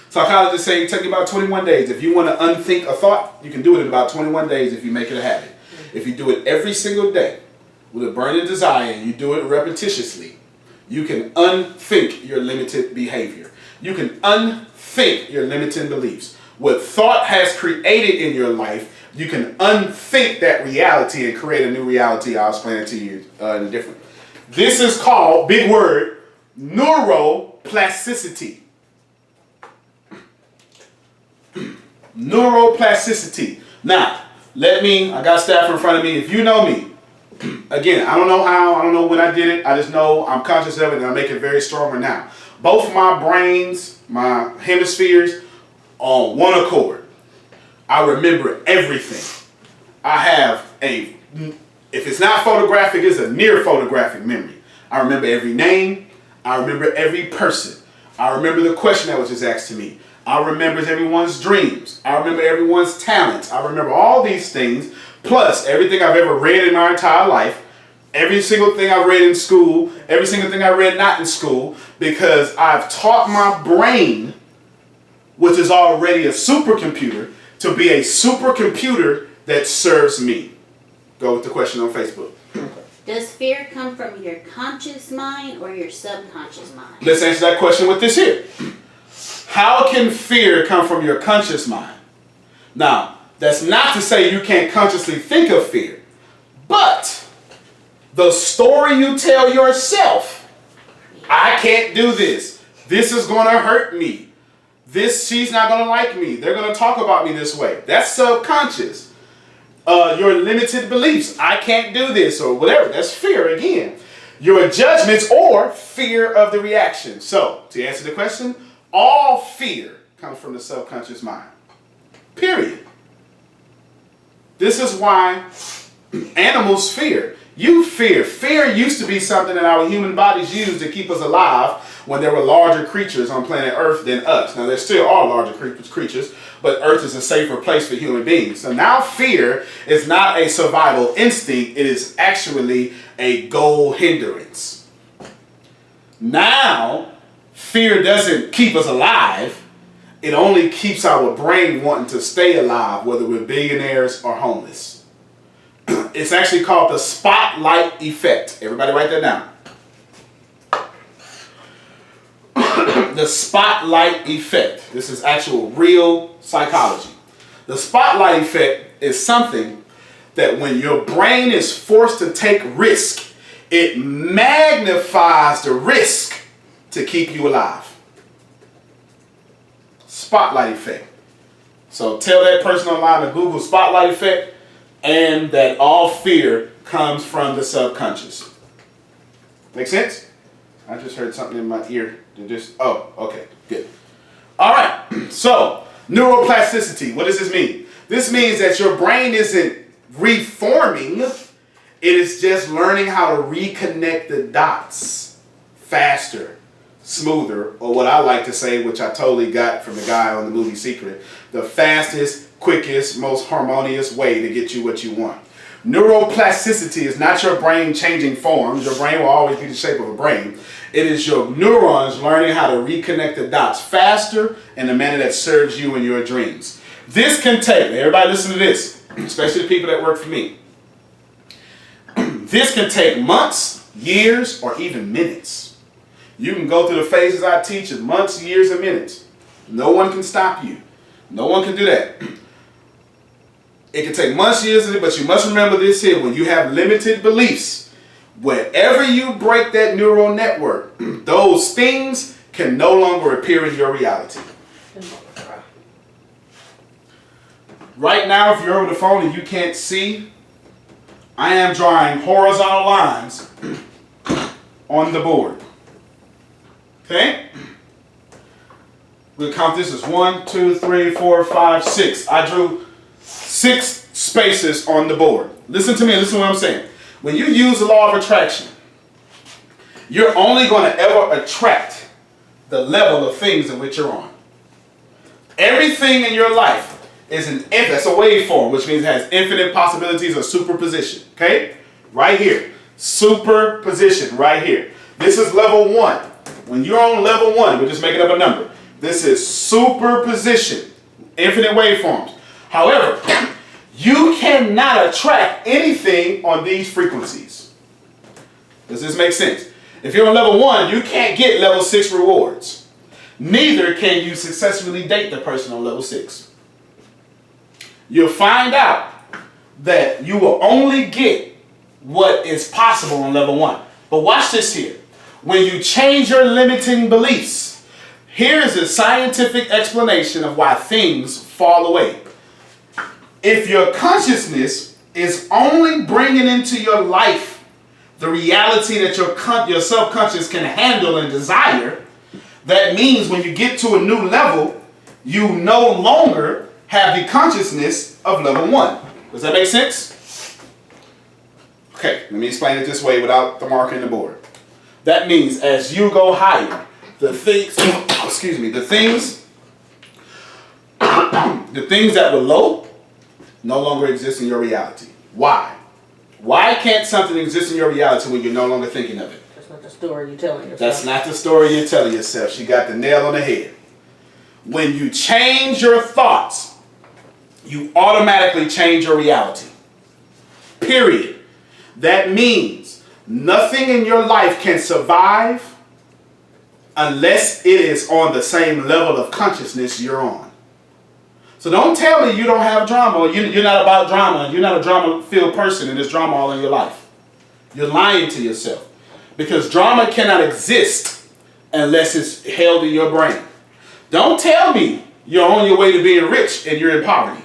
Psychologists say it takes about 21 days. If you want to unthink a thought, you can do it in about 21 days if you make it a habit. If you do it every single day with a burning desire and you do it repetitiously, you can unthink your limited behavior. You can unthink your limiting beliefs. What thought has created in your life, you can unthink that reality and create a new reality. I'll explain it to you in a different. This is called, big word, neuroplasticity. Neuroplasticity. Now, I got staff in front of me. If you know me, again, I don't know how, I don't know when I did it. I just know I'm conscious of it and I make it very stronger now. Both my brains, my hemispheres, on one accord. I remember everything. I have if it's not photographic, it's a near photographic memory. I remember every name. I remember every person. I remember the question that was just asked to me. I remember everyone's dreams. I remember everyone's talents. I remember all these things, plus everything I've ever read in my entire life, every single thing I've read in school, every single thing I read not in school, because I've taught my brain, which is already a supercomputer, to be a supercomputer that serves me. Go with the question on Facebook. Does fear come from your conscious mind or your subconscious mind? Let's answer that question with this here. How can fear come from your conscious mind? Now, that's not to say you can't consciously think of fear, but the story you tell yourself, I can't do this. This is going to hurt me. She's not going to like me. They're going to talk about me this way. That's subconscious. Your limited beliefs, I can't do this or whatever. That's fear again. Your judgments or fear of the reaction. So, to answer the question, all fear comes from the subconscious mind. Period. This is why animals fear. You fear. Fear used to be something that our human bodies used to keep us alive when there were larger creatures on planet Earth than us. Now, there still are larger creatures, but Earth is a safer place for human beings. So now fear is not a survival instinct. It is actually a goal hindrance. Now, fear doesn't keep us alive. It only keeps our brain wanting to stay alive, whether we're billionaires or homeless. It's actually called the spotlight effect. Everybody write that down. The spotlight effect. This is actual real psychology. The spotlight effect is something that when your brain is forced to take risk, it magnifies the risk to keep you alive. Spotlight effect. So tell that person online to Google spotlight effect, and that all fear comes from the subconscious. Make sense? I just heard something in my ear. Oh, okay, good. All right, so neuroplasticity, what does this mean? This means that your brain isn't reforming, it is just learning how to reconnect the dots faster, smoother, or what I like to say, which I totally got from the guy on the movie Secret, the fastest, quickest, most harmonious way to get you what you want. Neuroplasticity is not your brain changing forms. Your brain will always be the shape of a brain. It is your neurons learning how to reconnect the dots faster in a manner that serves you in your dreams. This can take, everybody listen to this, especially the people that work for me. This can take months, years, or even minutes. You can go through the phases I teach in months, years, and minutes. No one can stop you. No one can do that. It can take months, years, but you must remember this here. When you have limited beliefs, wherever you break that neural network, those things can no longer appear in your reality. Right now, if you're over the phone and you can't see, I am drawing horizontal lines on the board. Okay? We'll count this as 1, 2, 3, 4, 5, 6. I drew 6 spaces on the board. Listen to me, listen to what I'm saying. When you use the law of attraction, you're only going to ever attract the level of things in which you're on. Everything in your life is that's a waveform, which means it has infinite possibilities of superposition. Okay? Right here. Superposition, right here. This is level 1. When you're on level 1, we're just making up a number. This is superposition, infinite waveforms. However, you cannot attract anything on these frequencies. Does this make sense? If you're on level 1, you can't get level 6 rewards. Neither can you successfully date the person on level 6. You'll find out that you will only get what is possible on level 1. But watch this here. When you change your limiting beliefs, here's a scientific explanation of why things fall away. If your consciousness is only bringing into your life the reality that your subconscious can handle and desire, that means when you get to a new level, you no longer have the consciousness of level 1. Does that make sense? Okay, let me explain it this way without the marker in the board. That means as you go higher, the things that were low no longer exist in your reality. Why? Why can't something exist in your reality when you're no longer thinking of it? That's not the story you're telling yourself. That's not the story you're telling yourself. She got the nail on the head. When you change your thoughts, you automatically change your reality. Period. That means nothing in your life can survive unless it is on the same level of consciousness you're on. So don't tell me you don't have drama, or you're not about drama, and you're not a drama-filled person and there's drama all in your life. You're lying to yourself. Because drama cannot exist unless it's held in your brain. Don't tell me you're on your way to being rich and you're in poverty.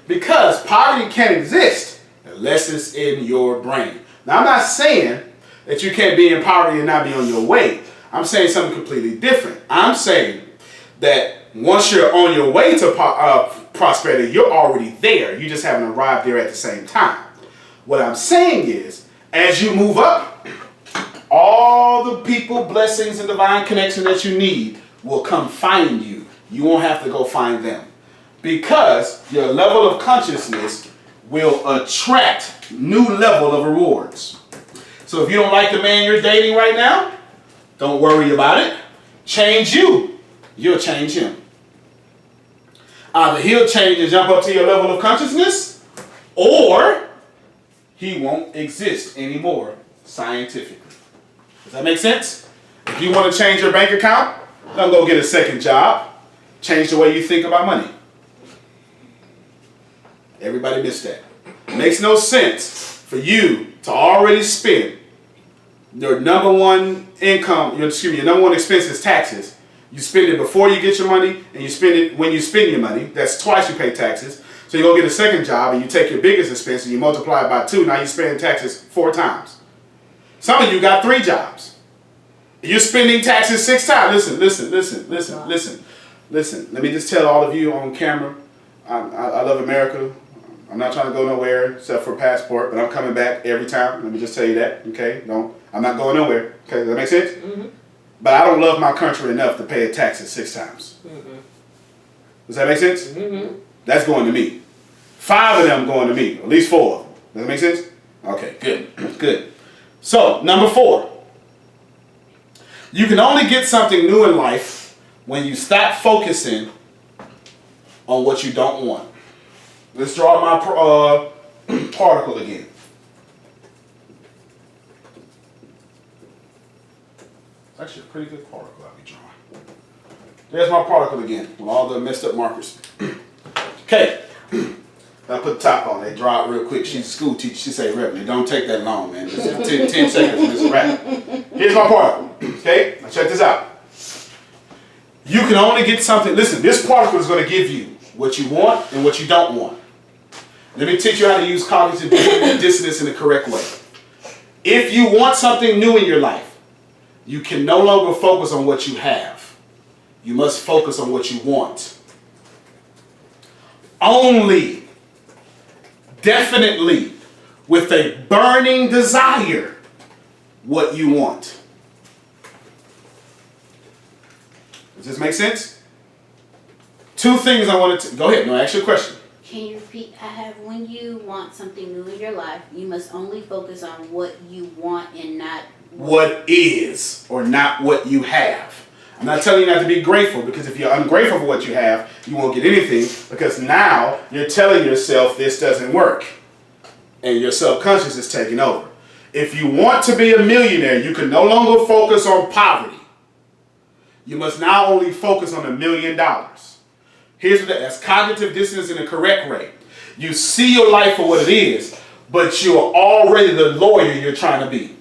Because poverty can't exist unless it's in your brain. Now, I'm not saying that you can't be in poverty and not be on your way. I'm saying something completely different. I'm saying that once you're on your way to prosperity, you're already there. You just haven't arrived there at the same time. What I'm saying is, as you move up, all the people, blessings, and divine connection that you need will come find you. You won't have to go find them. Because your level of consciousness will attract new level of rewards. So if you don't like the man you're dating right now, don't worry about it. Change you. You'll change him. Either he'll change and jump up to your level of consciousness, or he won't exist anymore scientifically. Does that make sense? If you want to change your bank account, don't go get a second job. Change the way you think about money. Everybody missed that. It makes no sense for you to already spend your number one income, your number one expense is taxes. You spend it before you get your money, and you spend it when you spend your money. That's twice you pay taxes. So you go get a second job, and you take your biggest expense, and you multiply it by 2. Now you're spending taxes 4 times. Some of you got 3 jobs. You're spending taxes 6 times. Listen. Let me just tell all of you on camera, I love America. I'm not trying to go nowhere except for a passport, but I'm coming back every time. Let me just tell you that, okay? I'm not going nowhere. Okay, does that make sense? Mm-hmm. But I don't love my country enough to pay taxes 6 times. Mm-hmm. Does that make sense? Mm-hmm. That's going to me. 5 of them going to me, at least 4 of them. Does that make sense? Okay, good, good. So, number 4. You can only get something new in life when you stop focusing on what you don't want. Let's draw my particle again. It's actually a pretty good particle I'll be drawing. There's my particle again with all the messed up markers. Okay. I put the top on. They draw it real quick. She's a school teacher. She say, Reverend, it don't take that long, man. Just 10 seconds and it's a wrap. Here's my particle. Okay? Now check this out. You can only get something. Listen, this particle is going to give you what you want and what you don't want. Let me teach you how to use cognitive dissonance in the correct way. If you want something new in your life, you can no longer focus on what you have. You must focus on what you want. Only, definitely, with a burning desire, what you want. Does this make sense? Two things I wanted to... Go ahead. No, ask your question. Can you repeat? I have, when you want something new in your life, you must only focus on what you want and not what is, or not what you have. I'm not telling you not to be grateful, because if you're ungrateful for what you have, you won't get anything, because now you're telling yourself this doesn't work. And your subconscious is taking over. If you want to be a millionaire, you can no longer focus on poverty. You must now only focus on $1 million. Here's what that's cognitive dissonance in the correct way. You see your life for what it is, but you're already the lawyer you're trying to be.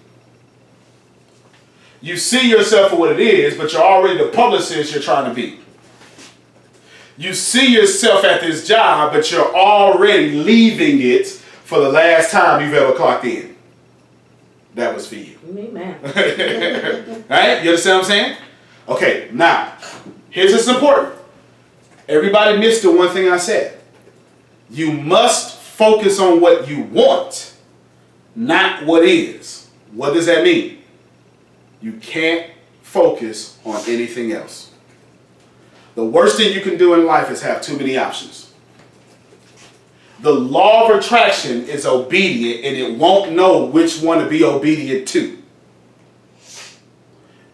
You see yourself for what it is, but you're already the publicist you're trying to be. You see yourself at this job, but you're already leaving it for the last time you've ever clocked in. That was for you. Amen. Right? You understand what I'm saying? Okay, now, here's what's important. Everybody missed the one thing I said. You must focus on what you want, not what is. What does that mean? You can't focus on anything else. The worst thing you can do in life is have too many options. The law of attraction is obedient, and it won't know which one to be obedient to.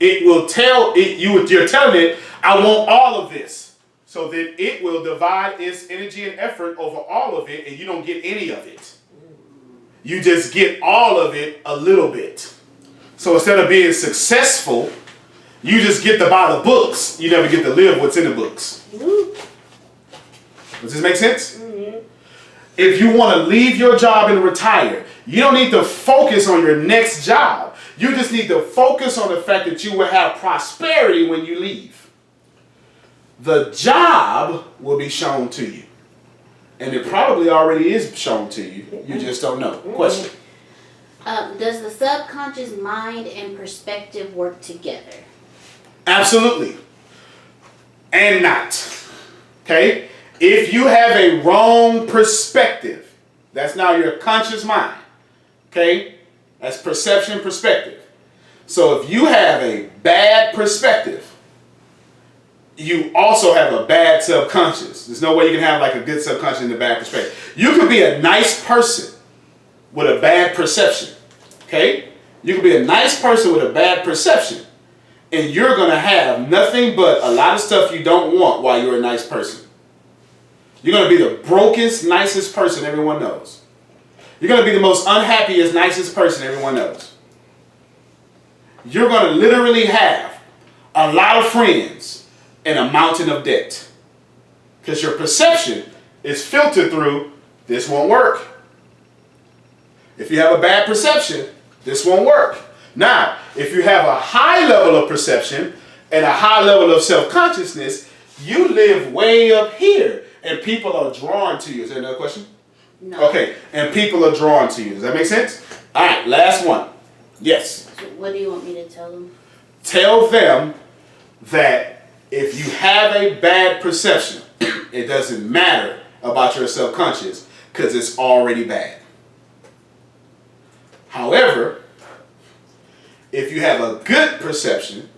It will tell it, you're telling it, I want all of this. So then it will divide its energy and effort over all of it, and you don't get any of it. You just get all of it a little bit. So instead of being successful, you just get to buy the books. You never get to live what's in the books. Does this make sense? Mm-hmm. If you want to leave your job and retire, you don't need to focus on your next job. You just need to focus on the fact that you will have prosperity when you leave. The job will be shown to you. And it probably already is shown to you. You just don't know. Question. Does the subconscious mind and perspective work together? Absolutely. And not. Okay? If you have a wrong perspective, that's now your conscious mind. Okay? That's perception, perspective. So if you have a bad perspective, you also have a bad subconscious. There's no way you can have like a good subconscious and a bad perspective. You could be a nice person with a bad perception. Okay? You could be a nice person with a bad perception, and you're going to have nothing but a lot of stuff you don't want while you're a nice person. You're going to be the brokest, nicest person everyone knows. You're going to be the most unhappiest, nicest person everyone knows. You're going to literally have a lot of friends and a mountain of debt. Because your perception is filtered through, this won't work. If you have a bad perception, this won't work. Now, if you have a high level of perception and a high level of self-consciousness, you live way up here and people are drawn to you. Is there another question? No. Okay, and people are drawn to you. Does that make sense? All right, last one. Yes. So what do you want me to tell them? Tell them that if you have a bad perception, it doesn't matter about your subconscious because it's already bad. However, if you have a good perception,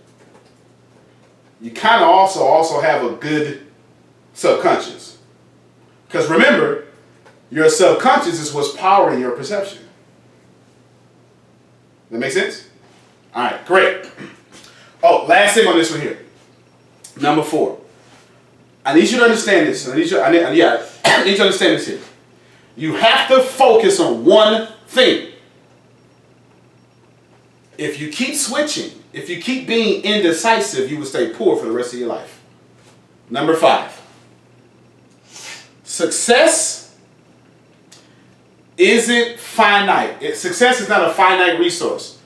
you kind of also have a good subconscious. Because remember, your subconscious is what's powering your perception. That make sense? All right, great. Oh, last thing on this one here. Number 4. I need you to understand this. I need you to understand this here. You have to focus on one thing. If you keep switching, if you keep being indecisive, you will stay poor for the rest of your life. Number 5. Success isn't finite. Success is not a finite resource.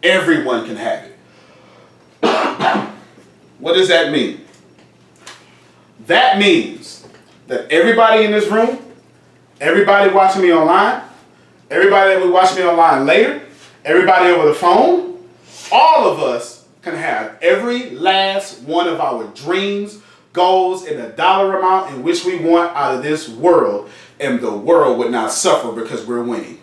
Everyone can have it. What does that mean? That means that everybody in this room, everybody watching me online, everybody that will watch me online later, everybody over the phone, all of us can have every last one of our dreams, goals, and a dollar amount in which we want out of this world, and the world would not suffer because we're winning.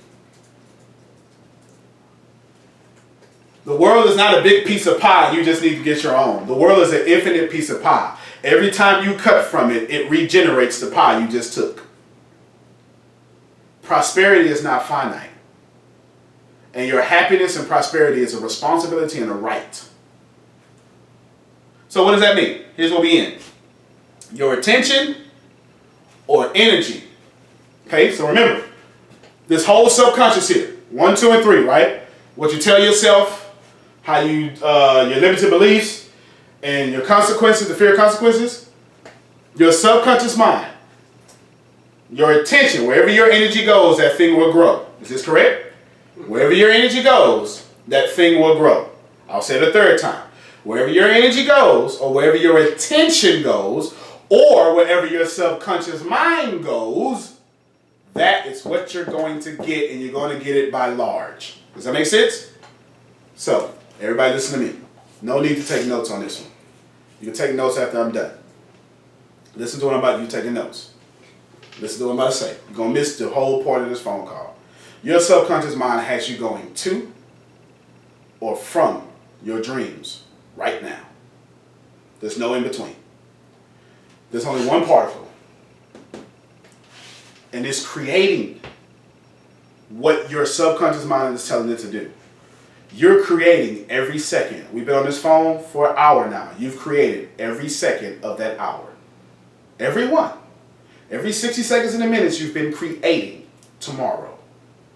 The world is not a big piece of pie, you just need to get your own. The world is an infinite piece of pie. Every time you cut from it, it regenerates the pie you just took. Prosperity is not finite. And your happiness and prosperity is a responsibility and a right. So what does that mean? Here's what we end. Your attention or energy. Okay, so remember, this whole subconscious here, 1, 2, and 3, right? What you tell yourself, how you, your limited beliefs, and your consequences, the fear of consequences. Your subconscious mind, your attention, wherever your energy goes, that thing will grow. Is this correct? Wherever your energy goes, that thing will grow. I'll say it a third time. Wherever your energy goes, or wherever your attention goes, or wherever your subconscious mind goes, that is what you're going to get, and you're going to get it by large. Does that make sense? So, everybody listen to me. No need to take notes on this one. You can take notes after I'm done. Listen to what I'm about to do, taking notes. Listen to what I'm about to say. You're going to miss the whole part of this phone call. Your subconscious mind has you going to or from your dreams right now. There's no in between. There's only one particle. And it's creating what your subconscious mind is telling it to do. You're creating every second. We've been on this phone for an hour now. You've created every second of that hour. Every one. Every 60 seconds and a minute you've been creating tomorrow.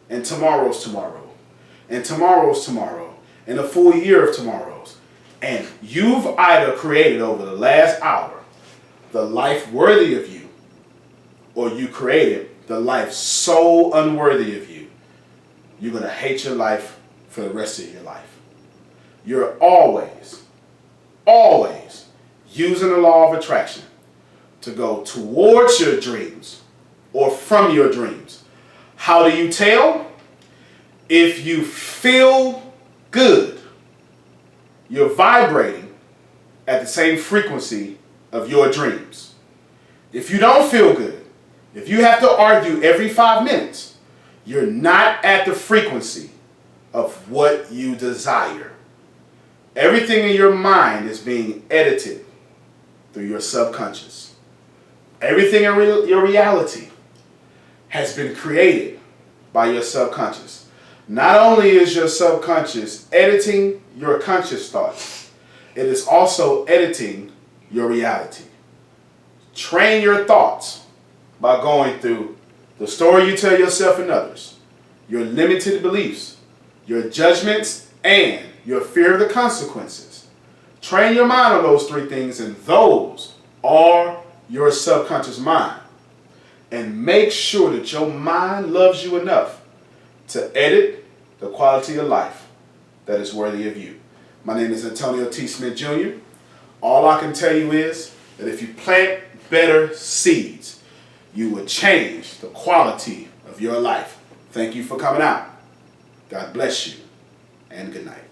And tomorrow's tomorrow. And tomorrow's tomorrow. And a full year of tomorrows. And you've either created over the last hour the life worthy of you, or you created the life so unworthy of you, you're going to hate your life for the rest of your life. You're always, always using the law of attraction to go towards your dreams or from your dreams. How do you tell? If you feel good, you're vibrating at the same frequency of your dreams. If you don't feel good, if you have to argue every 5 minutes, you're not at the frequency of what you desire. Everything in your mind is being edited through your subconscious. Everything in your reality has been created by your subconscious. Not only is your subconscious editing your conscious thoughts, it is also editing your reality. Train your thoughts by going through the story you tell yourself and others, your limited beliefs, your judgments, and your fear of the consequences. Train your mind on those 3 things, and those are your subconscious mind. And make sure that your mind loves you enough to edit the quality of life that is worthy of you. My name is Antonio T. Smith Jr. All I can tell you is that if you plant better seeds, you will change the quality of your life. Thank you for coming out. God bless you, and good night.